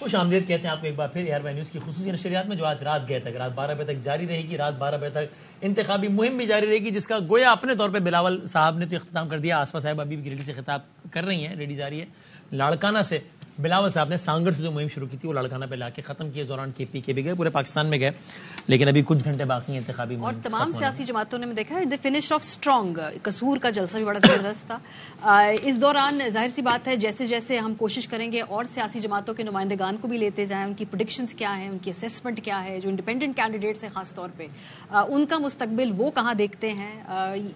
خوش آمدید کہتے ہیں آپ کو ایک بار پھر AR وائی نیوز کی خصوصی نشریات میں، جو آج رات گئے تک رات 12 بجے تک جاری رہے گی. رات 12 بجے تک انتخابی مہم بھی جاری رہے گی، جس کا گویا اپنے طور پہ بلاول صاحب نے تو اختتام کر دیا. آصفہ صاحب ابھی بھی ریڈی سے خطاب کر رہی ہیں، ریڈی جاری ہے. لاڑکانہ سے بلاول صاحب نے سانگڑ سے جو مہم شروع کی تھی وہ لاڑکانہ پہ لا کے ختم کی. اس دوران KP کے بھی گئے، پورے پاکستان میں گئے، لیکن ابھی کچھ گھنٹے باقی ہیں انتخابی مہم. اور تمام سیاسی جماعتوں نے دیکھا ہے فنش آف اسٹرانگ. قصور کا جلسہ بھی بڑا زبردست تھا. اس دوران ظاہر سی بات ہے جیسے جیسے ہم کوشش کریں گے اور سیاسی جماعتوں کے نمائندگان کو بھی لیتے جائیں، ان کی پریڈکشنز کیا ہیں، ان کی اسیسمنٹ کیا ہے، جو انڈیپینڈنٹ کینڈیڈیٹس ہیں خاص طور پہ ان کا مستقبل وہ کہاں دیکھتے ہیں.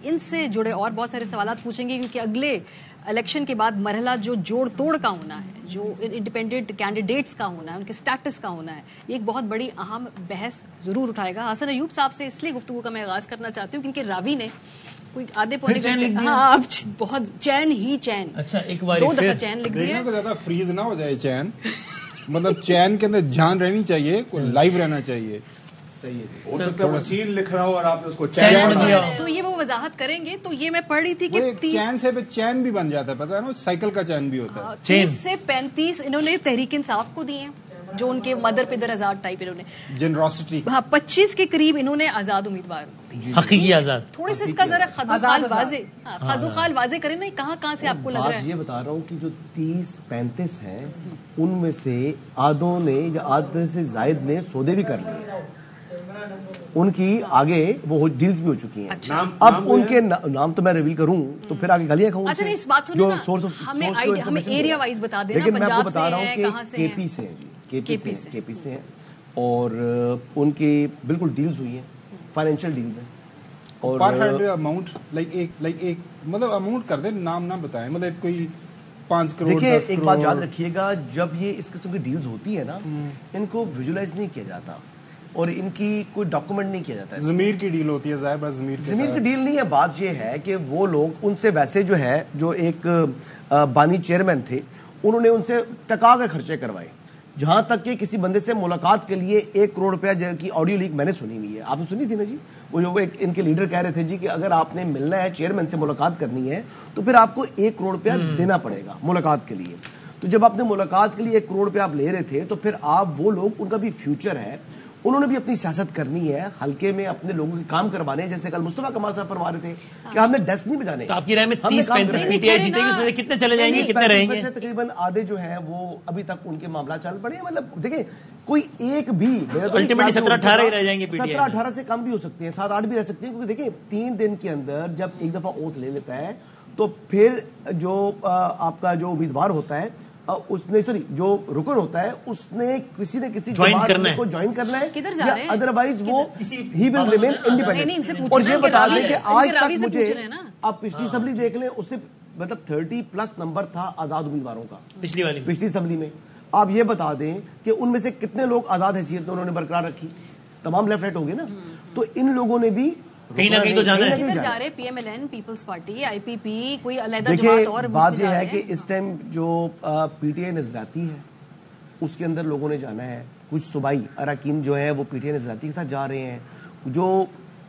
ان سے جڑے اور بہت سارے سوالات پوچھیں گے، کیونکہ اگلے الیکشن کے بعد مرحلہ جو جوڑ توڑ کا ہونا ہے، جو انڈیپینڈنٹ کینڈیڈیٹس کا ہونا ہے، ان کے سٹیٹس کا ہونا ہے، یہ ایک بہت بڑی اہم بحث ضرور اٹھائے گا. حسن ایوب صاحب سے اس لیے گفتگو کا میں آغاز کرنا چاہتی ہوں کیونکہ راوی نے کوئی آدھے پونے گھنٹے اب بہت چین ہی چین 2 دفعہ چین لکھ دیا. زیادہ فریز نہ ہو جائے چین، مطلب چین کے اندر جان رہنی چاہیے، لائیو رہنا چاہیے. ہو سکتا ہے چین لکھ رہا ہو اور آپ نے اس کو تو یہ وہ وضاحت کریں گے. تو یہ میں پڑھ رہی تھی کہ چین سے چین بھی بن جاتا ہے، پتا ہے نا، سائیکل کا چین بھی ہوتا ہے. 30 سے 35 انہوں نے تحریک انصاف کو دیے ہیں، جو ان کے مدر پدر آزاد ٹائپ انہوں نے جنراسٹی. 25 کے قریب انہوں نے آزاد امیدوار کو دی. حقیقی آزاد. تھوڑے سے اس کا ذرا خزوخال واضح کریں نا، کہاں سے آپ کو لگ رہا ہے. یہ بتا رہا ہوں کہ جو 30-35 ہیں ان میں سے آدھوں نے یا آدھے سے زائد نے سودے بھی کر لیے، ان کی آگے وہ ڈیلز بھی ہو چکی ہیں. اب ان کے نام تو میں ریویل کروں تو پھر آگے گلیاں کھاؤں. اچھا اس بات ہمیں ایریا وائز بتا دینا. لیکن میں آپ کو بتا رہا ہوں کہ KP سے ہیں، KP سے ہیں اور ان کی بالکل ڈیلز ہوئی ہیں، فائنینشیل ڈیلز ہیں. اور پر اماؤنٹ ایک مطلب اماؤنٹ کر دیں، نام نہ بتائیں، مطلب کوئی 5 کروڑ. دیکھیے ایک بات یاد رکھیے گا، جب یہ اس قسم کی ڈیلز ہوتی ہے نا، ان کو ویژولائز نہیں کیا جاتا اور ان کی کوئی ڈاکومنٹ نہیں کیا جاتا ہے. ضمیر کی ڈیل ہوتی ہے، ظاہر ضمیر کی ڈیل نہیں ہے. بات یہ ہے کہ وہ لوگ ان سے ویسے جو ہے، جو ایک بانی چیئرمین تھے، انہوں نے ان سے ٹکا کے خرچے کروائے. جہاں تک کہ کسی بندے سے ملاقات کے لیے 1 کروڑ روپیہ کی آڈیو لیک میں نے سنی ہوئی ہے. آپ نے سنی تھی نا جی؟ وہ جو ان کے لیڈر کہہ رہے تھے جی کہ اگر آپ نے ملنا ہے، چیئرمین سے ملاقات کرنی ہے تو پھر آپ کو 1 کروڑ روپیہ دینا پڑے گا ملاقات کے لیے. تو جب آپ نے ملاقات کے لیے 1 کروڑ روپیہ آپ لے رہے تھے تو پھر آپ وہ لوگ، ان کا بھی فیوچر ہے، انہوں نے بھی اپنی سیاست کرنی ہے، حلقے میں اپنے لوگوں کے کام کروانے ہیں. جیسے کل مصطفیٰ کمال صاحب فرما رہے تھے کہ ہم نے ڈیسک نہیں بجانے. تو آپ کی رائے میں 30-35 PTI جیتے گی، اس میں سے کتنے چلے جائیں گے، کتنے رہیں گے؟ تقریباً آدھے جو ہیں وہ ابھی تک ان کے معاملات چل پڑے ہیں. مطلب دیکھیں کوئی ایک بھی الٹیمیٹلی 17-18 ہی رہ جائیں گے. 17-18 سے کم بھی ہو سکتے ہیں، 7-8 بھی رہ سکتے ہیں. کیونکہ دیکھیں 3 دن کے اندر جب ایک دفعہ اوتھ لے لیتا ہے تو پھر جو آپ کا جو امیدوار ہوتا ہے، اس نے جو رکن ہوتا ہے، اس نے کسی نہ کسی جماعت کو جوائن کرنا ہے، ادروائز وہ ہی ول ریمین انڈیپینڈنٹ. اور یہ بتا دیں کہ آج تک مجھے آپ پچھلی اسمبلی دیکھ لیں، اس سے مطلب 30+ نمبر تھا آزاد امیدواروں کا پچھلی اسمبلی میں. آپ یہ بتا دیں کہ ان میں سے کتنے لوگ آزاد حیثیت انہوں نے برقرار رکھی؟ تمام لیفٹ رائٹ ہو گئے نا. تو ان لوگوں نے بھی کہیں نہ کہیں تو جانا ہے. کدھر جا رہے؟ PMLN، پیپلز پارٹی، IPP، کوئی علیحدہ جماعت؟ اور بات یہ ہے کہ اس ٹائم جو PTI نظراتی ہے اس کے اندر لوگوں نے جانا ہے. کچھ صوبائی اراکین جو ہے وہ PTI نظراتی کے ساتھ جا رہے ہیں. جو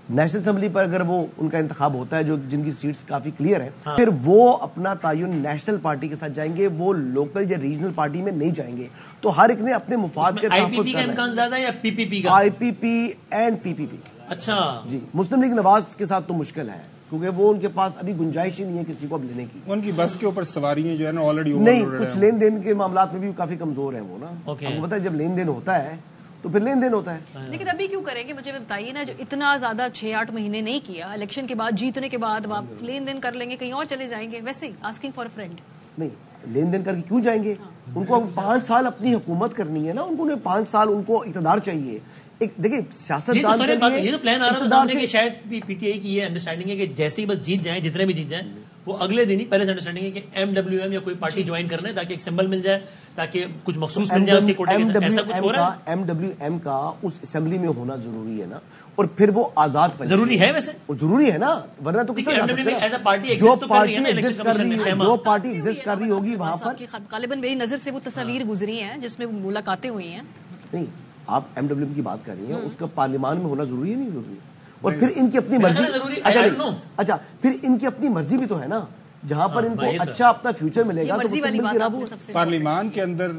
نیشنل اسمبلی پر اگر وہ ان کا انتخاب ہوتا ہے، جو جن کی سیٹس کافی کلیئر ہیں، پھر وہ اپنا تعین نیشنل پارٹی کے ساتھ جائیں گے، وہ لوکل یا ریجنل پارٹی میں نہیں جائیں گے. تو ہر ایک نے اپنے مفاد کے IPP کا امکان زیادہ ہے یا PPP کا؟ IPP and PPP. اچھا جی، مسلم لیگ نواز کے ساتھ تو مشکل ہے کیونکہ وہ ان کے پاس ابھی گنجائش ہی نہیں ہے کسی کو اب لینے کی. ان کی بس کے اوپر سواریاں جو ہے نا آلریڈی نہیں، کچھ لین دین کے معاملات میں بھی کافی کمزور ہیں وہ نا. آپ کو پتا ہے جب لین دین ہوتا ہے تو پھر لین دین ہوتا ہے. لیکن ابھی کیوں کریں گے؟ مجھے بتائیے نا، جو اتنا زیادہ 6-8 مہینے نہیں کیا، الیکشن کے بعد جیتنے کے بعد آپ لین دین کر لیں گے، کہیں اور چلے جائیں گے. ویسے آسکنگ فار اے فرینڈ نہیں، لین دین کر کے کیوں جائیں گے؟ ان کو 5 سال اپنی حکومت کرنی ہے نا، ان کو 5 سال ان کو اقتدار چاہیے. ایک دیکھیں سیاست یہ تو پلان آ رہا تھا سامنے کہ شاید PTI کی یہ انڈرسٹینڈنگ ہے کہ جیسے ہی بس جیت جائیں، جتنے بھی جیت جائیں، وہ اگلے دن ہی پہلے سے انڈرسٹینڈنگ ہے کہ MWM یا کوئی پارٹی جوائن کرنا ہے تاکہ ایک سمبل مل جائے، تاکہ کچھ مخصوص مل جائے اس کے کوٹے کے. ایسا کچھ ہو رہا ہے؟ MWM کا اس اسمبلی میں ہونا ضروری ہے نا، اور پھر وہ آزاد ضروری ہے. ویسے ضروری ہے نا، ورنہ تو جو پارٹی ایگزسٹ کر رہی ہوگی وہاں پر غالباً میری نظر سے وہ تصاویر گزری ہیں جس میں ملاقاتیں ہوئی ہیں. نہیں، آپ MWM کی بات کر رہی ہیں، اس کا پارلیمان میں ہونا ضروری ہے؟ نہیں ضروری. اور پھر ان کی اپنی مرضی. اچھا پھر ان کی اپنی مرضی بھی تو ہے نا. جہاں پر ان کو اچھا اپنا فیوچر ملے گا تو پارلیمان کے اندر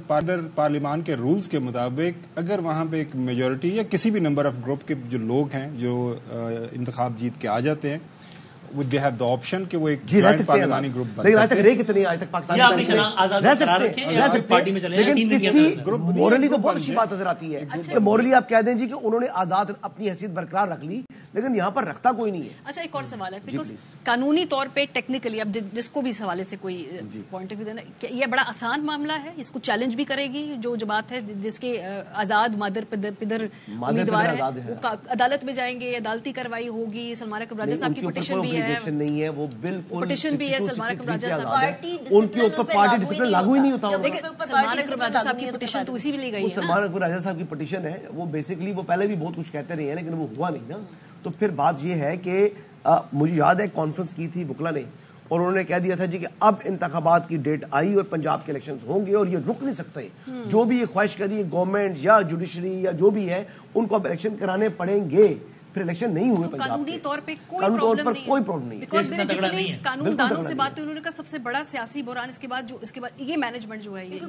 پارلیمان کے رولز کے مطابق اگر وہاں پہ ایک میجورٹی یا کسی بھی نمبر آف گروپ کے جو لوگ ہیں جو انتخاب جیت کے آ جاتے ہیں دے ہیو دا آپشن کہ وہ ایک جوائنٹ پارلیمانی گروپ بن لیکن آج تک رہے کتنی آج تک مورلی تو بہت اچھی بات نظر آتی ہے کہ مورلی آپ کہہ دیں جی کہ انہوں نے آزاد اپنی حیثیت برقرار رکھ لی لیکن یہاں پر رکھتا کوئی نہیں ہے. اچھا ایک اور سوال ہے بیکاز قانونی طور پہ ٹیکنیکلی اب جس کو بھی اس حوالے سے کوئی پوائنٹ آف ویو دینا یہ بڑا آسان معاملہ ہے, اس کو چیلنج بھی کرے گی جو جماعت ہے جس کے آزاد مادر پدر امیدوار ہے وہ عدالت میں جائیں گے, عدالتی کارروائی ہوگی, سلمان اکرم راجہ صاحب کی پٹیشن بھی نہیں ہے, وہ بالکل پٹیشن بھی ہے سلمان اکرم راجہ صاحب ان کے اوپر پارٹی ڈسپلن لاگو ہی نہیں ہوتا. سلمان اکرم راجہ صاحب کی پٹیشن تو اسی بھی لی گئی ہے, سلمان اکرم راجہ صاحب کی پٹیشن ہے وہ بیسکلی وہ پہلے بھی بہت کچھ کہتے رہے ہیں لیکن وہ ہوا نہیں نا. تو پھر بات یہ ہے کہ مجھے یاد ہے کانفرنس کی تھی وکلا نے اور انہوں نے کہہ دیا تھا جی کہ اب انتخابات کی ڈیٹ آئی اور پنجاب کے الیکشنز ہوں گے اور یہ رک نہیں سکتے. جو بھی یہ خواہش کری گورنمنٹ یا جوڈیشری یا جو بھی ہے ان کو اب الیکشن کرانے پڑیں گے. پھر الیکشن نہیں ہوئے پنجاب قانونی طور پہ کوئی پرابلم نہیں ہے. قانون دانوں سے بات انہوں نے کہا سب سے بڑا سیاسی بحران اس کے بعد یہ مینجمنٹ جو ہے یہ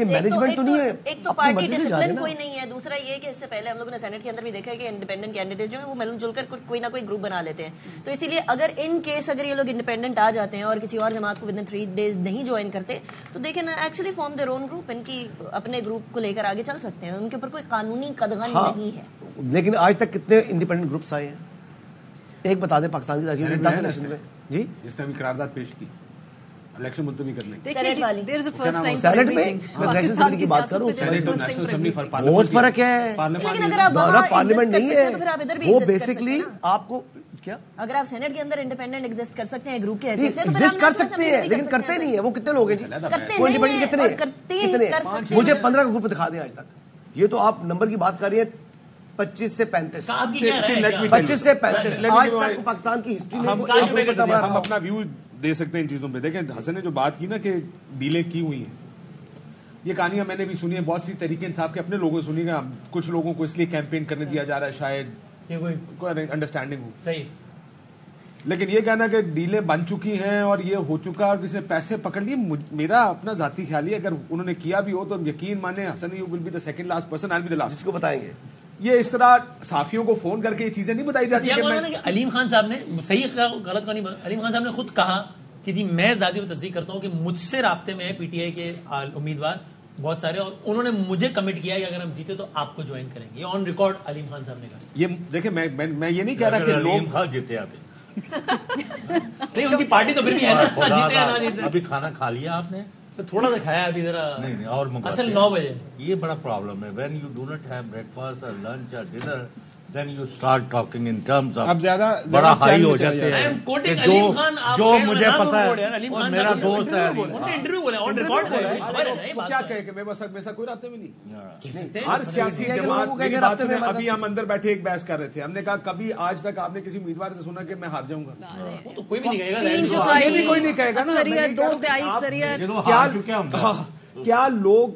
مینجمنٹ تو نہیں ہے. ایک تو پارٹی ڈسپلن کوئی نہیں ہے, دوسرا یہ کہ اس سے پہلے ہم لوگوں نے سینٹ کے اندر بھی دیکھا ہے کہ انڈیپینڈنٹ کینڈیڈیٹ جو ہیں وہ مل جل کر کوئی نہ کوئی گروپ بنا لیتے ہیں. تو اسی لیے اگر ان کیس اگر یہ لوگ انڈیپینڈنٹ آ جاتے ہیں اور کسی اور جماعت کو ود ان 3 days نہیں جوائن کرتے تو دیکھیں نا actually form their own group, ان کی اپنے گروپ کو لے کر آگے چل سکتے ہیں. ان کے اوپر کوئی قانونی قدغن نہیں ہے. لیکن آج تک کتنے انڈیپینڈنٹ گروپس آئے ہیں ایک بتا دیں پاکستان کی تاریخ میں جی جس نے بھی قرارداد پیش کی الیکشن ملتوی کرنے کی سینٹ میں الیکشن اسمبلی کی بات کروں بہت فرق ہے. پارلیمنٹ نہیں ہے وہ بیسکلی آپ کو کیا اگر آپ سینٹ کے اندر انڈیپینڈنٹ ایگزسٹ کر سکتے ہیں گروپ کے حیثیت سے ایگزسٹ کر سکتے ہیں لیکن کرتے نہیں ہیں. وہ کتنے لوگ ہیں جی کتنے مجھے 15 کا گروپ دکھا دیں آج تک. یہ تو آپ نمبر کی بات کر رہی ہیں 25 سے 35 25 سے 35 آج تک پاکستان کی ہسٹری میں ہم اپنا ویو دے سکتے ہیں ان چیزوں پہ. دیکھیں حسن نے جو بات کی نا کہ ڈیلے کی ہوئی ہیں, یہ کہانیاں میں نے بھی سنی ہے, بہت سی تحریک انصاف کے اپنے لوگوں سے سنی گا. کچھ لوگوں کو اس لیے کیمپین کرنے دیا جا رہا ہے شاید کوئی انڈرسٹینڈنگ ہو صحیح, لیکن یہ کہنا کہ ڈیلیں بن چکی ہیں اور یہ ہو چکا اور کسی نے پیسے پکڑ لیے, میرا اپنا ذاتی خیال ہے اگر انہوں نے کیا بھی ہو تو یقین مانے Hassan you will be the second last person, I will be the last جس کو بتائیں گے. یہ اس طرح صحافیوں کو فون کر کے یہ چیزیں نہیں بتائی جاتی. علیم خان صاحب نے صحیح غلط کو نہیں, علیم خان صاحب نے خود کہا کہ جی میں ذاتی تصدیق کرتا ہوں کہ مجھ سے رابطے میں ہے پی ٹی آئی کے امیدوار بہت سارے اور انہوں نے مجھے کمٹ کیا کہ اگر ہم جیتے تو آپ کو جوائن کریں گے. یہ آن ریکارڈ علیم خان صاحب نے کہا. یہ دیکھیں میں یہ نہیں کہہ رہا کہ لوگ جیتے آتے نہیں, ان کی پارٹی تو پھر بھی ہے. ابھی کھانا کھا لیا آپ نے؟ تھوڑا سا کھایا ابھی ذرا نہیں اور اصل 9 بجے. یہ بڑا پرابلم ہے when you do not have break fast اور لنچ اور dinner then you start talking in terms of اب زیادہ بڑا ہائی ہو جاتے ہیں. جو مجھے پتا ہے اور میرا دوست ہے انٹرویو بولے آن ریکارڈ کیا کہے کہ میرے ساتھ کوئی رابطے میں نہیں. ہر سیاسی جماعت میں ابھی ہم اندر بیٹھے ایک بحث کر رہے تھے, ہم نے کہا کبھی آج تک آپ نے کسی امیدوار سے سنا کہ میں ہار جاؤں گا؟ تو کوئی بھی نہیں کہے گا. کیا لوگ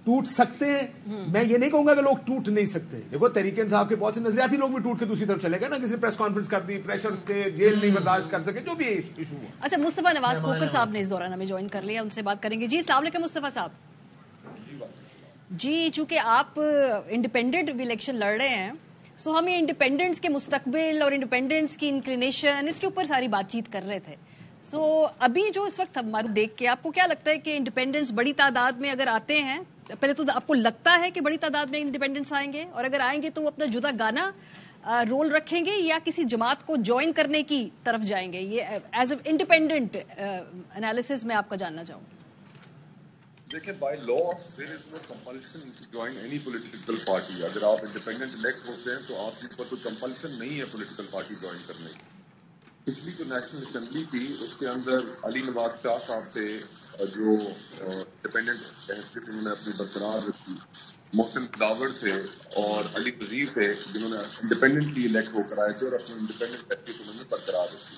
ٹوٹ سکتے ہیں؟ میں یہ نہیں کہوں گا کہ لوگ ٹوٹ نہیں سکتے. دیکھو تحریک انصاف کے بہت سے نظریاتی لوگ بھی ٹوٹ کے دوسری طرف چلے گئے نا, کسی نے پریس کانفرنس کر دی, پریشر سے جیل نہیں برداشت کر سکے, جو بھی ایشو ہوا. اچھا مصطفیٰ نواز کھوکھر صاحب نے اس دوران ہمیں جوائن کر لیا, ان سے بات کریں گے. جی السلام علیکم مصطفیٰ صاحب. جی چونکہ آپ انڈیپینڈنٹ الیکشن لڑ رہے ہیں سو ہم یہ انڈیپینڈنس کے مستقبل اور انڈیپینڈنس کی انکلینیشن اس کے اوپر ساری بات چیت کر رہے تھے. سو ابھی جو اس وقت ہمارے دیکھ کے آپ کو کیا لگتا ہے کہ انڈیپینڈنس بڑی تعداد میں اگر آتے ہیں, پہلے تو آپ کو لگتا ہے کہ بڑی تعداد میں انڈیپینڈنس آئیں گے, اور اگر آئیں گے تو وہ اپنا جدا گانا رول رکھیں گے یا کسی جماعت کو جوائن کرنے کی طرف جائیں گے؟ یہ ایز اے انڈیپینڈنٹ انالیسس میں آپ کا جاننا چاہوں. دیکھیں by law there is no compulsion to join any political party. اگر آپ انڈیپینڈنٹ الیکٹ ہوتے ہیں تو آپ کے اوپر کوئی کمپلشن نہیں ہے پولیٹیکل پارٹی جوائن کرنے کی. پچھلی جو نیشنل اسمبلی تھی اس کے اندر علی نواز شاہ صاحب تھے جو انڈیپینڈنٹ حیثیت انہوں نے اپنی برقرار رکھی, محسن داور تھے اور علی وزیر تھے جنہوں نے انڈیپینڈنٹلی الیکٹ ہو کر آئے تھے اور اپنی انڈیپینڈنٹ حیثیت انہوں نے برقرار رکھی.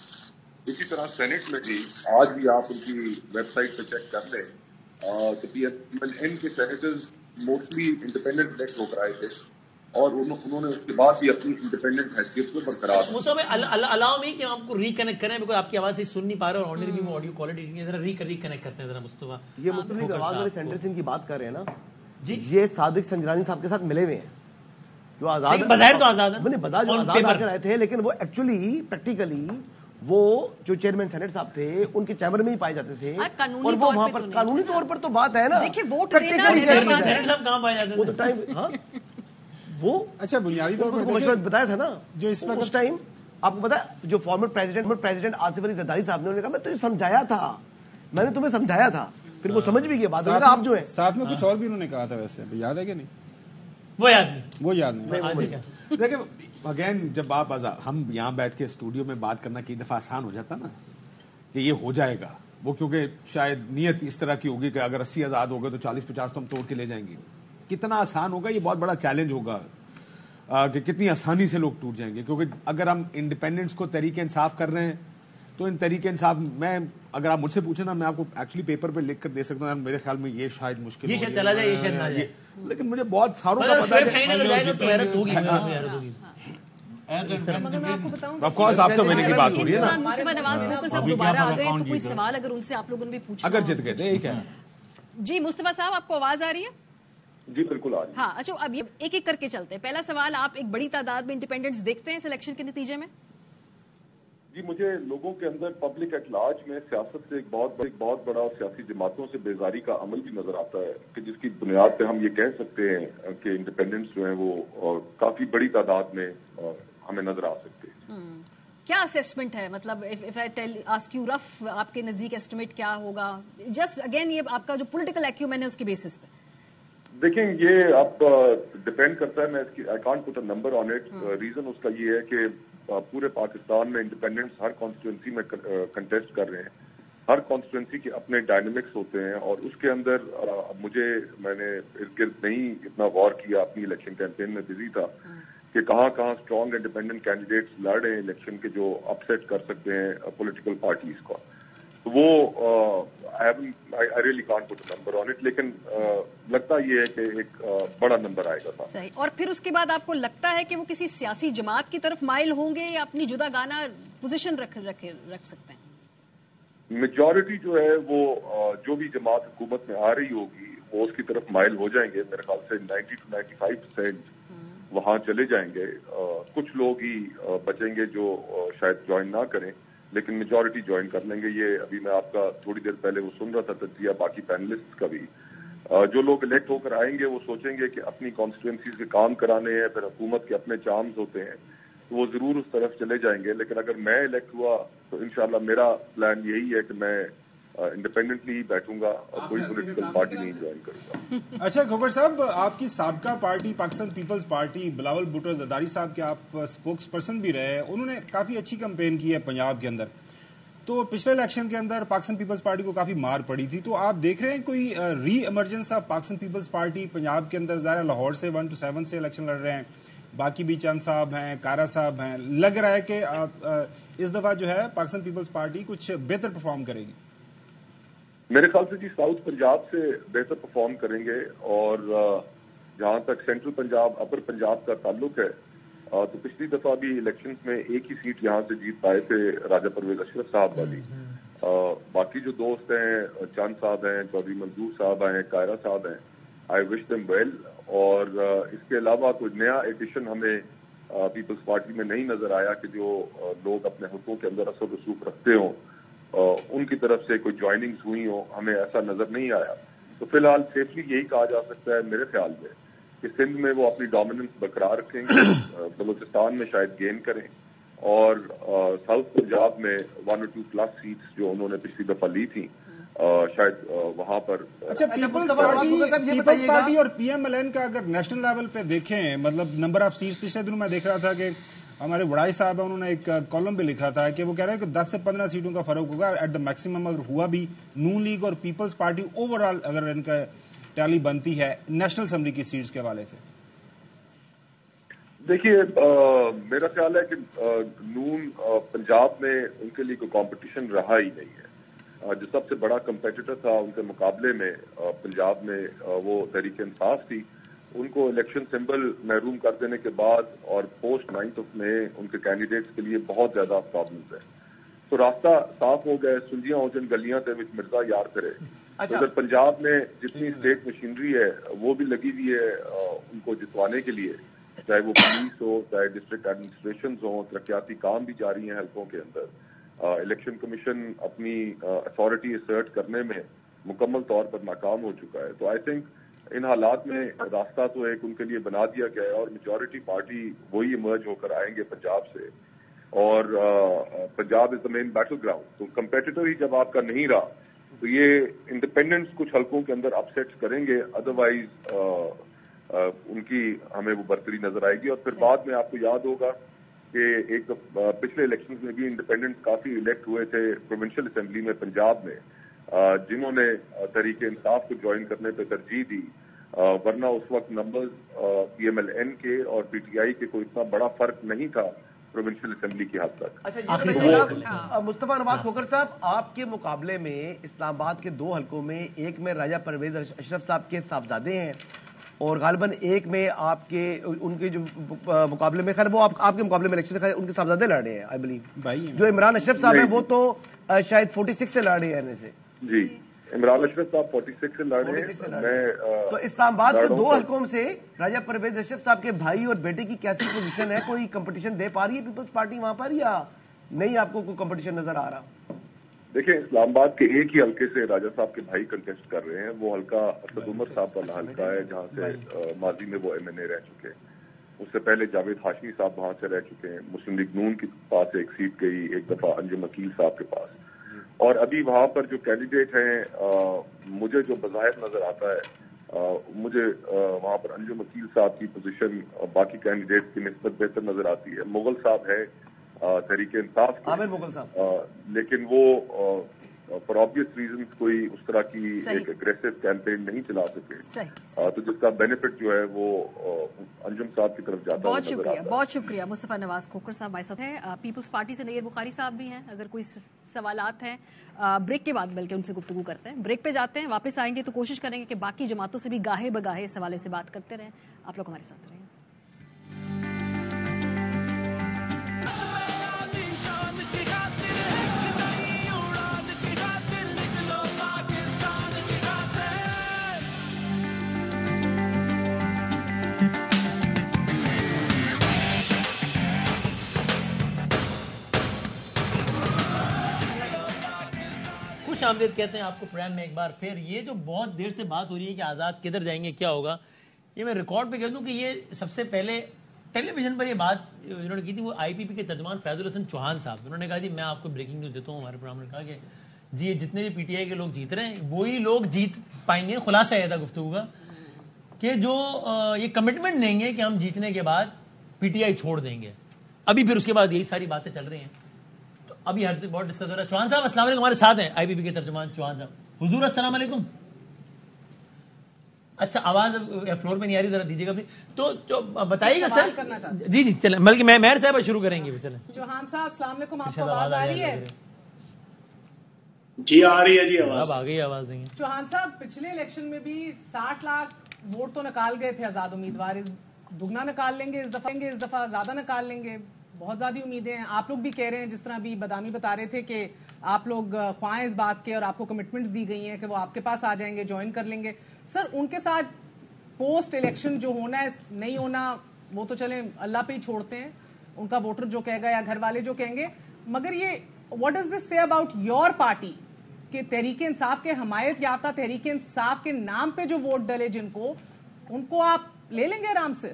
اسی طرح سینٹ میں بھی آج بھی آپ ان کی ویب سائٹ پہ چیک کر لیں تو پی ایس این کے سینیٹرز موسٹلی انڈیپینڈنٹ الیکٹ ہو کر آئے تھے. اور انہوں نے اس کے بعد بھی اپنی انڈیپینڈنٹ حیثیت کو برقرار رکھا. مسلم الاؤ می کہ ہم آپ کو ریکنیکٹ کریں، بیکاز آپ کی آواز سے سن نہیں پا رہے اور آنر بھی وہ آڈیو کوالٹی ذرا ریکنیکٹ کرتے ہیں ذرا مصطفیٰ. یہ مصطفیٰ آواز والے سینٹر سنگھ کی بات کر رہے ہیں نا جی، یہ صادق سنجرانی صاحب کے ساتھ ملے ہوئے ہیں جو آزاد بظاہر تو آزاد ہیں، بظاہر جو آزاد آ کر آئے تھے، لیکن وہ ایکچولی پریکٹیکلی وہ جو چیئرمین سینٹ صاحب تھے ان کے چیمبر میں ہی پائے جاتے تھے، اور وہ وہاں پر قانونی طور پر تو بات ہے نا. دیکھیے ووٹ کہاں پائے جاتے وہ تو ٹائم وہ اچھا بنیادی طور پر مشورہ بتایا تھا نا جو اس وقت اس ٹائم آپ کو پتا جو فارمر پریزیڈنٹ آصف علی زرداری صاحب نے کہا میں تجھے سمجھایا تھا، میں نے تمہیں سمجھایا تھا، پھر وہ سمجھ بھی گئے بات آپ جو ہے ساتھ میں کچھ اور بھی انہوں نے کہا تھا، ویسے یاد ہے کہ نہیں؟ وہ یاد نہیں. دیکھیں اگین جب آپ ہم یہاں بیٹھ کے اسٹوڈیو میں بات کرنا کئی دفعہ آسان ہو جاتا نا کہ یہ ہو جائے گا، وہ کیونکہ شاید نیت اس طرح کی ہوگی کہ اگر 80 آزاد ہوگا تو 40-50 تو ہم توڑ کے لے جائیں گے. کتنا آسان ہوگا، یہ بہت بڑا چیلنج ہوگا کہ کتنی آسانی سے لوگ ٹوٹ جائیں گے. کیونکہ اگر ہم انڈیپینڈنس کو تحریک انصاف کر رہے ہیں تو ان تحریک انصاف میں اگر آپ مجھ سے پوچھیں نا میں آپ کو ایکچولی پیپر پہ لکھ کر دے سکتا ہوں، میرے خیال میں یہ شاید مشکل یہ شاید چلا جائے، یہ شاید نہ جائے، لیکن مجھے بہت ساروں کا پتا بات ہو رہی ہے نا. دوبارہ آ گئے تو کوئی سوال اگر ان سے آپ لوگوں نے بھی پوچھا اگر جت گئے تھے. جی مصطفیٰ صاحب آپ کو آواز آ رہی ہے؟ جی بالکل آ رہی ہے. ہاں اچھا اب یہ ایک ایک کر کے چلتے ہیں. پہلا سوال، آپ ایک بڑی تعداد میں انڈیپینڈنٹس دیکھتے ہیں اس الیکشن کے نتیجے میں؟ جی مجھے لوگوں کے اندر پبلک ایٹ لارج میں سیاست سے ایک بہت بڑا سیاسی جماعتوں سے بیزاری کا عمل بھی نظر آتا ہے کہ جس کی بنیاد پہ ہم یہ کہہ سکتے ہیں کہ انڈیپینڈنٹس جو ہیں وہ کافی بڑی تعداد میں ہمیں نظر آ سکتے ہیں. کیا اسیسمنٹ ہے، مطلب if I ask you rough آپ کے نزدیک ایسٹیمیٹ کیا ہوگا؟ جسٹ اگین یہ آپ کا جو پولیٹیکل ایکیومین ہے اس کے بیسس پہ. دیکھیں یہ اب ڈپینڈ کرتا ہے، میں اس کی I can't put a number on it. Reason اس کا یہ ہے کہ پورے پاکستان میں انڈیپینڈنٹس ہر کانسٹیٹوئنسی میں کنٹیسٹ کر رہے ہیں، ہر کانسٹیٹوئنسی کے اپنے ڈائنامکس ہوتے ہیں، اور اس کے اندر میں نے ارد گرد نہیں اتنا غور کیا، اپنی الیکشن کیمپین میں بزی تھا کہ کہاں اسٹرانگ انڈیپینڈنٹ کینڈیڈیٹس لڑ رہے ہیں الیکشن کے جو اپ سیٹ کر سکتے ہیں پولیٹیکل پارٹیز کو. وہ I really can't put a number on it، لیکن لگتا یہ ہے کہ ایک بڑا نمبر آئے گا. صحیح. اور پھر اس کے بعد آپ کو لگتا ہے کہ وہ کسی سیاسی جماعت کی طرف مائل ہوں گے یا اپنی جدا گانا پوزیشن رکھ سکتے ہیں؟ میجورٹی جو ہے وہ جو بھی جماعت حکومت میں آ رہی ہوگی وہ اس کی طرف مائل ہو جائیں گے. میرے خیال سے 90 to 95% وہاں چلے جائیں گے. کچھ لوگ ہی بچیں گے جو شاید جوائن نہ کریں، لیکن میجورٹی جوائن کر لیں گے. یہ ابھی میں آپ کا تھوڑی دیر پہلے وہ سن رہا تھا تجزیہ باقی پینلسٹ کا بھی. جو لوگ الیکٹ ہو کر آئیں گے وہ سوچیں گے کہ اپنی کانسٹیٹوئنسیز کے کام کرانے ہیں، پھر حکومت کے اپنے چارمز ہوتے ہیں تو وہ ضرور اس طرف چلے جائیں گے. لیکن اگر میں الیکٹ ہوا تو انشاءاللہ میرا پلان یہی ہے کہ میں انڈیپینڈنٹلی ہی بیٹھوں گا اور کوئی پولیٹیکل پارٹی نہیں جوائن کروں گا. اچھا کھوکھر صاحب، آپ کی سابقہ پارٹی پاکستان پیپلز پارٹی، بلاول بھٹو زرداری صاحب کے آپ اسپوکس پرسن بھی رہے، انہوں نے کافی اچھی کمپین کی ہے پنجاب کے اندر. تو پچھلے الیکشن کے اندر پاکستان پیپلز پارٹی کو کافی مار پڑی تھی، تو آپ دیکھ رہے ہیں کوئی reemergence of Pakistan Peoples Party Punjab کے اندر؟ ظاہر لاہور سے 1 to 7 سے الیکشن لڑ رہے ہیں، باقی بھی چند صاحب ہیں، کارا صاحب ہیں. لگ رہا ہے کہ اس دفعہ جو ہے پاکستان پیپلز پارٹی کچھ بہتر پرفارم کرے گی. میرے خیال سے جی ساؤتھ پنجاب سے بہتر پرفارم کریں گے، اور جہاں تک سینٹرل پنجاب اپر پنجاب کا تعلق ہے تو پچھلی دفعہ بھی الیکشنز میں ایک ہی سیٹ یہاں سے جیت پائے تھے راجہ پرویز اشرف صاحب والی. باقی جو دوست ہیں، چاند صاحب ہیں، چودھری منظور صاحب ہیں، کائرہ صاحب ہیں، آئی وش دیم ویل. اور اس کے علاوہ کوئی نیا ایڈیشن ہمیں پیپلز پارٹی میں نہیں نظر آیا کہ جو لوگ اپنے حقوق کے اندر اثر رسوخ رکھتے ہوں ان کی طرف سے کوئی جوائننگز ہوئی ہوں، ہمیں ایسا نظر نہیں آیا. تو فی الحال سیفلی یہی کہا جا سکتا ہے میرے خیال میں کہ سندھ میں وہ اپنی ڈومیننس برقرار رکھیں گے، بلوچستان میں شاید گین کریں، اور ساؤتھ پنجاب میں 1 or 2 پلس سیٹس جو انہوں نے پچھلی دفعہ لی تھیں شاید وہاں پر. اچھا پیپلز پارٹی اور پی ایم ایل این کا اگر نیشنل لیول پہ دیکھیں، مطلب نمبر آف سیٹس، پچھلے دنوں میں دیکھ رہا تھا کہ ہمارے وڑائی صاحب ہیں، انہوں نے ایک کالم پہ لکھا تھا کہ وہ کہہ رہے ہیں کہ 10 سے 15 سیٹوں کا فرق ہوگا ایٹ دا میکسیمم. اگر ہوا بھی نون لیگ اور پیپلز پارٹی اوور آل اگر ان کا ٹیلی بنتی ہے نیشنل اسمبلی کی سیٹس کے حوالے سے. دیکھیے میرا خیال ہے کہ نون پنجاب میں ان کے لیے کوئی کمپٹیشن رہا ہی نہیں ہے. جو سب سے بڑا کمپیٹیٹر تھا ان کے مقابلے میں پنجاب میں وہ تحریک انصاف تھی. ان کو الیکشن سمبل محروم کر دینے کے بعد اور پوسٹ 9 مئی ان کے کینڈیڈیٹس کے لیے بہت زیادہ پرابلمز ہیں. تو راستہ صاف ہو گئے, سنجیاں ہو جن گلیاں تے وچ مرزا یار کرے. ادھر پنجاب میں جتنی اسٹیٹ مشینری ہے وہ بھی لگی ہوئی ہے ان کو جتوانے کے لیے, چاہے وہ پولیس ہو, چاہے ڈسٹرکٹ ایڈمنسٹریشنز ہوں, ترقیاتی کام بھی جاری ہیں حلقوں کے اندر. الیکشن کمیشن اپنی اتھارٹی اسرٹ کرنے میں مکمل طور پر ناکام ہو چکا ہے. تو آئی تھنک ان حالات میں راستہ تو ایک ان کے لیے بنا دیا گیا ہے, اور میجورٹی پارٹی وہی ایمرج ہو کر آئیں گے پنجاب سے, اور پنجاب از دا مین بیٹل گراؤنڈ. تو کمپیٹیٹر ہی جب آپ کا نہیں رہا تو یہ انڈیپینڈنس کچھ حلقوں کے اندر اپسیٹ کریں گے, ادروائز ان کی ہمیں وہ برتری نظر آئے گی. اور پھر بعد میں آپ کو یاد ہوگا کہ ایک پچھلے الیکشنز میں بھی انڈیپینڈنٹ کافی الیکٹ ہوئے تھے پروونشل اسمبلی میں پنجاب میں, جنہوں نے تحریک انصاف کو جوائن کرنے پہ ترجیح دی, ورنہ اس وقت numbers P M L N کے اور پی ٹی آئی کے کوئی اتنا بڑا فرق نہیں تھا پروونشل اسمبلی کی حد تک. اچھا, مصطفیٰ نواز کھوکھر صاحب, آپ کے مقابلے میں اسلام آباد کے 2 حلقوں میں ایک میں راجہ پرویز اشرف صاحب کے صاحبزادے ہیں, اور غالباً ایک میں آپ کے ان کے جو مقابلے میں, خیر وہ آپ کے مقابلے میں الیکشن ان کے صاحبزادے لڑ رہے ہیں آئی بلیو, جو عمران اشرف صاحب ہیں وہ تو شاید 46 سے لڑ رہے ہیں. سے جی, عمران اشرف صاحب 46 سے لڑ رہے ہیں. تو اسلام آباد کے 2 حلقوں سے راجہ پرویز اشرف صاحب کے بھائی اور بیٹے کی کیسی پوزیشن ہے؟ کوئی کمپٹیشن دے پا رہی ہے پیپلز پارٹی وہاں پر, یا نہیں آپ کو کوئی کمپٹیشن نظر آ رہا؟ دیکھیں, اسلام آباد کے ایک ہی حلقے سے راجہ صاحب کے بھائی کنٹیسٹ کر رہے ہیں. وہ حلقہ اسد عمر صاحب والا حلقہ ہے جہاں سے ماضی میں وہ MNA رہ چکے ہیں. اس سے پہلے جاوید ہاشمی صاحب وہاں سے رہ چکے ہیں. مسلم لیگ نون کے پاس ایک سیٹ گئی ایک دفعہ انجم عقیل صاحب کے پاس. اور ابھی وہاں پر جو کینڈیڈیٹ ہیں مجھے جو بظاہر نظر آتا ہے, مجھے وہاں پر انجم عقیل صاحب کی پوزیشن باقی کینڈیڈیٹ کی نسبت بہتر نظر آتی ہے. مغل صاحب ہے تحریک انصاف کے, عامر مغل صاحب, لیکن وہ فار آبویس ریزنز کوئی اس طرح کی ایک اگریسو کیمپین نہیں چلا سکے, تو جس کا بینیفٹ جو ہے وہ انجم صاحب کی طرف جاتا ہے. بہت شکریہ مصطفیٰ نواز کھوکھر صاحب ہمارے ساتھ ہیں. پیپلز پارٹی سے نیر بخاری صاحب بھی ہیں, اگر کوئی سوالات ہیں بریک کے بعد بلکہ ان سے گفتگو کرتے ہیں. بریک پہ جاتے ہیں, واپس آئیں گے تو کوشش کریں گے کہ باقی جماعتوں سے بھی گاہے بگاہے اس حوالے سے بات کرتے رہیں. آپ لوگ ہمارے ساتھ رہیں. آمدید کہتے ہیں آپ کو پروگرام میں ایک بار پھر. یہ جو بہت دیر سے بات ہو رہی ہے کہ آزاد کدھر جائیں گے, کیا ہوگا, یہ میں ریکارڈ پہ کہہ دوں کہ یہ سب سے پہلے ٹیلی ویژن پر یہ بات انہوں نے کی تھی, وہ IPP کے ترجمان فیض الحسن چوہان صاحب. انہوں نے کہا جی میں آپ کو بریکنگ نیوز دیتا ہوں, ہمارے پروگرام نے کہا کہ جی یہ جتنے بھی PTI کے لوگ جیت رہے ہیں وہی لوگ جیت پائیں گے. خلاصہ یہ تھا گفتگو کا کہ جو یہ کمٹمنٹ دیں گے کہ ہم جیتنے کے بعد PTI چھوڑ دیں گے, ابھی پھر اس کے بعد یہی ساری باتیں چل رہی ہیں. ابھی ہر بہت ڈسکس ہو رہا ہے. چوہان صاحب السلام علیکم, ہمارے ساتھ ہیں IPP کے ترجمان چوہان صاحب. حضور السلام علیکم. اچھا آواز فلور میں نہیں آ رہی, ذرا دیجیے گا بھی. تو بتائیے گا سر. جی جی چلیں, بلکہ میں مہر صاحب شروع کریں گے. چلیں چوہان صاحب السلام علیکم, آپ کو آواز آ رہی ہے؟ جی آ رہی ہے. جی اب آ گئی آواز نہیں ہے. چوہان صاحب پچھلے الیکشن میں بھی 60 لاکھ ووٹ تو نکال گئے تھے آزاد امیدوار, دگنا نکال لیں گے اس دفعہ زیادہ نکال لیں گے, بہت زیادہ امیدیں ہیں. آپ لوگ بھی کہہ رہے ہیں, جس طرح بھی بدامی بتا رہے تھے کہ آپ لوگ خواہیں اس بات کے اور آپ کو کمٹمنٹس دی گئی ہیں کہ وہ آپ کے پاس آ جائیں گے, جوائن کر لیں گے. سر ان کے ساتھ پوسٹ الیکشن جو ہونا ہے نہیں ہونا وہ تو چلیں اللہ پہ ہی چھوڑتے ہیں, ان کا ووٹر جو کہے گا یا گھر والے جو کہیں گے, مگر یہ واٹ ڈز دس سے اباؤٹ یور پارٹی کہ تحریک انصاف کے حمایت یافتہ تحریک انصاف کے نام پہ جو ووٹ ڈلے جن کو, ان کو آپ لے لیں گے آرام سے؟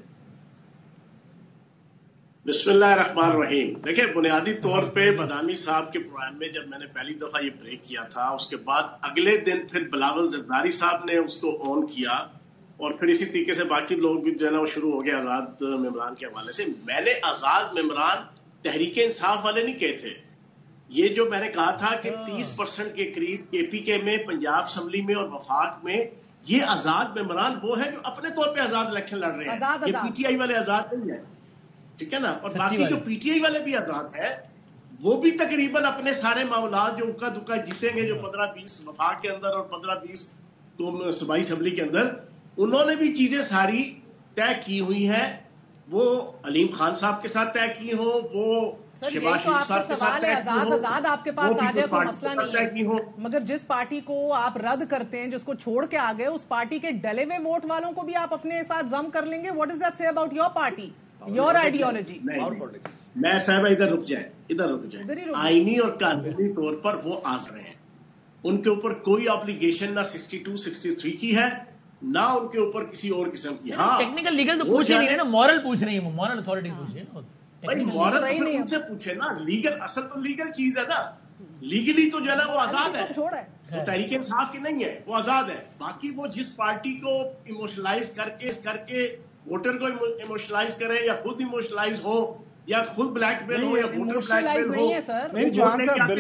بسم اللہ الرحمن الرحیم. دیکھیں بنیادی طور پہ بدامی صاحب کے پروگرام میں جب میں نے پہلی دفعہ یہ بریک کیا تھا, اس کے بعد اگلے دن پھر بلاول زرداری صاحب نے اس کو آن کیا, اور پھر اسی طریقے سے باقی لوگ بھی جو ہے نا وہ شروع ہو گئے آزاد ممبران کے حوالے سے. میں نے آزاد ممبران تحریک انصاف والے نہیں کہے تھے. یہ جو میں نے کہا تھا کہ 30% کے قریب KPK میں, پنجاب اسمبلی میں اور وفاق میں یہ آزاد ممبران وہ ہیں جو اپنے طور پہ آزاد الیکشن لڑ رہے ہیں. یہ PTI والے آزاد نہیں ہیں, ٹھیک ہے نا. اور باقی جو PTI والے بھی آزاد ہیں وہ بھی تقریباً اپنے سارے معاملات جو اکا دکا جیتیں گے, جو 15-20 وفاق کے اندر اور 15-20 صوبائی اسمبلی کے اندر, انہوں نے بھی چیزیں ساری طے کی ہوئی ہیں وہ علیم خان صاحب کے ساتھ طے کی ہوں، وہ شہباز شریف صاحب کے ساتھ طے کی ہوں، آزاد آپ کے پاس آ جائے کوئی مسئلہ نہیں ہے، مگر جس پارٹی کو آپ رد کرتے ہیں، جس کو چھوڑ کے آ گئے، اس پارٹی کے ڈلے ہوئے ووٹ والوں کو بھی آپ اپنے ساتھ ضم کر لیں گے. واٹ از دیٹ سے about your party, your ideology? میں صاحب ادھر رک جائیں. آئینی اور قانونی طور پر وہ آز رہے ہیں، ان کے اوپر کوئی آبلیگیشن نہ 62 63 کی ہے، نہ ان کے اوپر کسی اور قسم کی. ہاں ٹیکنیکل لیگل تو پوچھ ہی نہیں رہے نا، مورل پوچھ رہی ہے، مورل اتھارٹی پوچھ رہی ہے. بھائی مورل ان سے پوچھے نا، لیگل اصل تو لیگل چیز ہے نا، لیگلی تو جو ہے نا وہ آزاد ہے، وہ تحریک انصاف کی نہیں ہے، وہ آزاد ہے. باقی وہ جس پارٹی کو ایموشنلائز کر کے ووٹر کو ایموشنلائز کرے یا خود ایموشنلائز ہو یا خود بلیک میل ہو یا ووٹر بلیک میل ہو. نہیں چوہان صاحب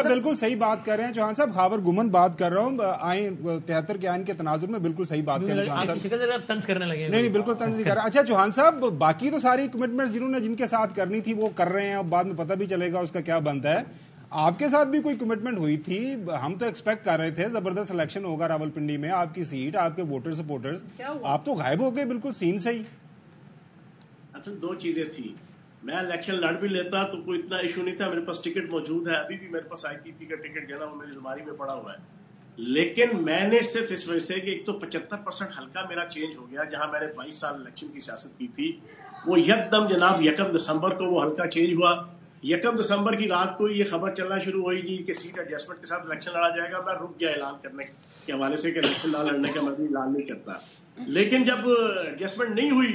بالکل صحیح بات کر رہے ہیں. چوہان صاحب خاور گمن بات کر رہا ہوں، آئین 73 کے آئین کے تناظر میں بالکل صحیح بات کر رہے ہیں چوہان صاحب. طنز کرنے لگے. نہیں بالکل طنز نہیں کر رہا. اچھا چوہان صاحب، باقی تو ساری کمٹمنٹ جنہوں نے جن کے ساتھ کرنی تھی وہ کر رہے ہیں، اب بعد میں پتہ بھی چلے گا اس کا کیا بنتا ہے. آپ کے ساتھ بھی کوئی کمٹمنٹ ہوئی تھی؟ ہم تو ایکسپیکٹ کر رہے تھے زبردست الیکشن ہوگا راولپنڈی میں، آپ کی سیٹ، آپ کے ووٹر سپورٹرز، آپ تو غائب ہو گئے بالکل سین سے ہی. اصل دو چیزیں تھیں، میں الیکشن لڑ بھی لیتا تو کوئی اتنا ایشو نہیں تھا، میرے پاس ٹکٹ موجود ہے، ابھی بھی میرے پاس آئی پی پی کا ٹکٹ جو ہے نا وہ میری الماری میں پڑا ہوا ہے. لیکن میں نے صرف اس وجہ سے کہ ایک تو 75% حلقہ میرا چینج ہو گیا، جہاں میں نے 22 سال الیکشن کی سیاست کی تھی، وہ یکدم جناب 1 دسمبر کو وہ حلقہ چینج ہوا. 1 دسمبر کی رات کو یہ خبر چلنا شروع ہوئی جی کہ سیٹ ایڈجسٹمنٹ کے ساتھ الیکشن لڑا جائے گا. میں رک گیا اعلان کرنے کے حوالے سے کہ الیکشن نہ لڑنے کا میں بھی اعلان نہیں کرتا. لیکن جب ایڈجسٹمنٹ نہیں ہوئی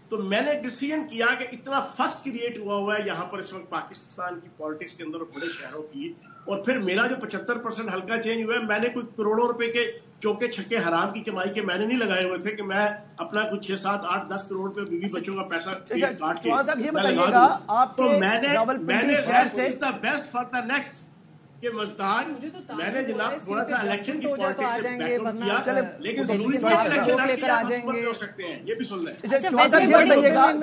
تو میں نے ڈیسیژن کیا کہ اتنا فس کریٹ ہوا ہے یہاں پر اس وقت پاکستان کی پالیٹکس کے اندر اور بڑے شہروں کی، اور پھر میرا جو 75% حلقہ چینج ہوا ہے، میں نے کوئی کروڑوں روپے کے چوکے چھکے حرام کی کمائی کے میں نے نہیں لگائے ہوئے تھے کہ میں اپنا کچھ 6 7 8 10 کروڑ روپے بیوی بچوں کا پیسہ کاٹ کے بیسٹ فار دا نیکسٹ کہ مزدار میں نے جناب تھوڑا سا الیکشن کی پالیٹکس سے بیک اپ کیا، لیکن ضروری ہو سکتے ہیں یہ بھی سن لیں.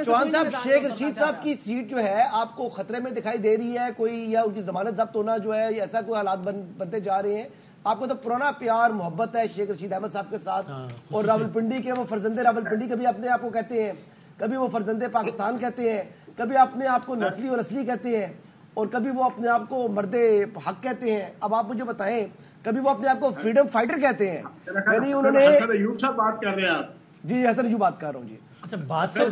چوہان صاحب، شیخ رشید صاحب کی سیٹ جو ہے آپ کو خطرے میں دکھائی دے رہی ہے کوئی، یا ان کی ضمانت ضبط ہونا جو ہے ایسا کوئی حالات بنتے جا رہے ہیں؟ آپ کو تو پرانا پیار محبت ہے شیخ رشید احمد صاحب کے ساتھ، اور راولپنڈی کے وہ فرزند راولپنڈی کبھی اپنے آپ کو کہتے ہیں، کبھی وہ فرزند پاکستان کہتے ہیں، کبھی اپنے آپ کو نسلی اور اصلی کہتے ہیں، اور کبھی وہ اپنے آپ کو مرد حق کہتے ہیں. اب آپ مجھے بتائیں، کبھی وہ اپنے آپ کو فریڈم فائٹر کہتے ہیں، یعنی انہوں نے حسن ایوب صاحب بات کر رہے ہیں آپ؟ جی حسن ایوب بات کر رہا ہوں. جی اچھا، بات سے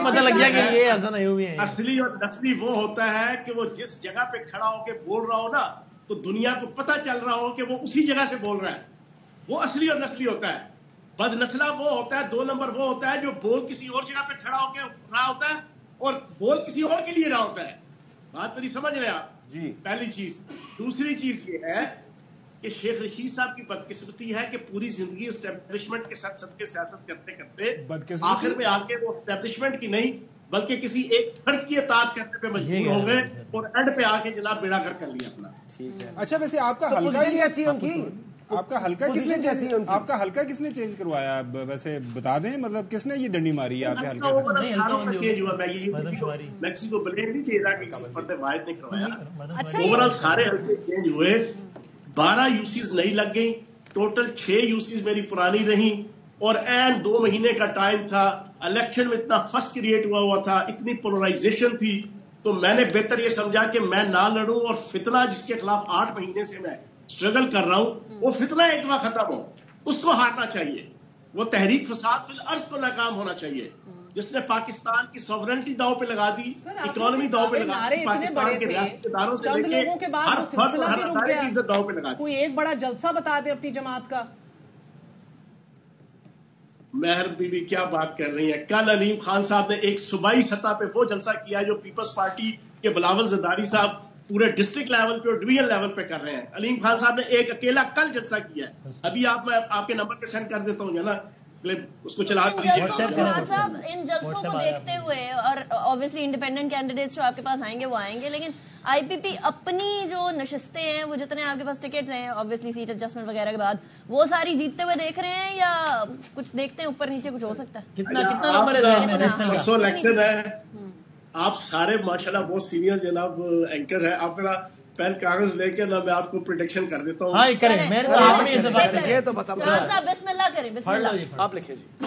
پتہ لگ گیا کہ یہ حسن ایوبی ہے. اصلی اور نسلی وہ ہوتا ہے کہ وہ جس جگہ پہ کھڑا ہو کے بول رہا ہو نا تو دنیا کو پتہ چل رہا ہو کہ وہ اسی جگہ سے بول رہا ہے، وہ اصلی اور نسلی ہوتا ہے. بد نسلہ وہ ہوتا ہے، 2 نمبر وہ ہوتا ہے جو بول کسی اور جگہ پہ کھڑا ہو کے رہا ہوتا ہے اور بول کسی اور کے لیے رہا ہوتا ہے. بات میری سمجھ رہے آپ؟ جی. پہلی چیز. دوسری چیز یہ ہے کہ شیخ رشید صاحب کی بدقسمتی ہے کہ پوری زندگی اسٹیبلشمنٹ کے ساتھ سب کے سیاست کرتے کرتے آخر میں آ کے وہ اسٹیبلشمنٹ کی نہیں بلکہ کسی ایک فرد کی اطاعت کرنے پہ مجبور ہو گئے اور اینڈ پہ آ کے جناب بیڑا کر لیا اپنا. اچھا ویسے آپ کا حلقہ کس نے چینج کروایا ویسے بتا دیں، مطلب کس نے یہ ڈنڈی ماری ہے آپ کے حلقے سے؟ میکسیکو بلیم نہیں دے رہا کہ کسی فرد واحد نے کروایا، اوورآل سارے حلقے چینج ہوئے. 12 یوسیز نئی لگ گئی، ٹوٹل 6 یوسیز میری پرانی رہی، اور این 2 مہینے کا ٹائم تھا. الیکشن میں اتنا فس کریٹ ہوا تھا، اتنی پولرائزیشن تھی، تو میں نے بہتر یہ سمجھا کہ میں نہ لڑوں اور فتنہ جس کے خلاف 8 مہینے سے میں اسٹرگل کر رہا ہوں وہ فتنہ ایک دفعہ ختم ہو، اس کو ہارنا چاہیے. وہ تحریک فساد فی الارض کو ناکام ہونا چاہیے جس نے پاکستان کی سوورنٹی داؤ پہ لگا دی، اکانومی داؤ پہ لگا دی، پاکستان کے ریاستی اداروں سے لے کے ہر فرد اور ہر ادارے کی عزت داؤ پہ لگا دی. کوئی ایک بڑا جلسہ بتا دے اپنی جماعت کا. مہر بی بی کیا بات کر رہی ہیں؟ کل علیم خان صاحب نے ایک صوبائی سطح پہ وہ جلسہ کیا جو پیپلز پارٹی کے بلاول زرداری صاحب پورے ڈسٹرکٹ لیول پہ اور ڈویژن لیول پہ کر رہے ہیں. علیم خان صاحب نے ایک اکیلا کل جلسہ کیا ہے، ابھی میں آپ کے نمبر پہ سینڈ کر دیتا ہوں نا، اس کو چلا دیجیے. صاحب ان جلسوں کو دیکھتے ہوئے اور obviously انڈیپینڈنٹ کینڈیڈیٹس جو آپ کے پاس آئیں گے وہ آئیں گے، لیکن آئی پی پی اپنی جو نشستیں ہیں وہ جتنے آپ کے پاس ٹکٹس ہیں obviously سیٹ ایڈجسٹمنٹ وغیرہ کے بعد وہ ساری جیتتے ہوئے دیکھ رہے ہیں یا کچھ دیکھتے ہیں اوپر نیچے کچھ ہو سکتا ہے؟ کتنا نمبر ہے؟ پرسوں الیکشن ہے، آپ سارے ماشاءاللہ بہت سینئر جناب اینکر ہیں، آپ ذرا پین کاغذ لے کے میں آپ کو پریڈکشن کر دیتا ہوں. ہاں کریں، بسم اللہ کریں. آپ لکھیے جی.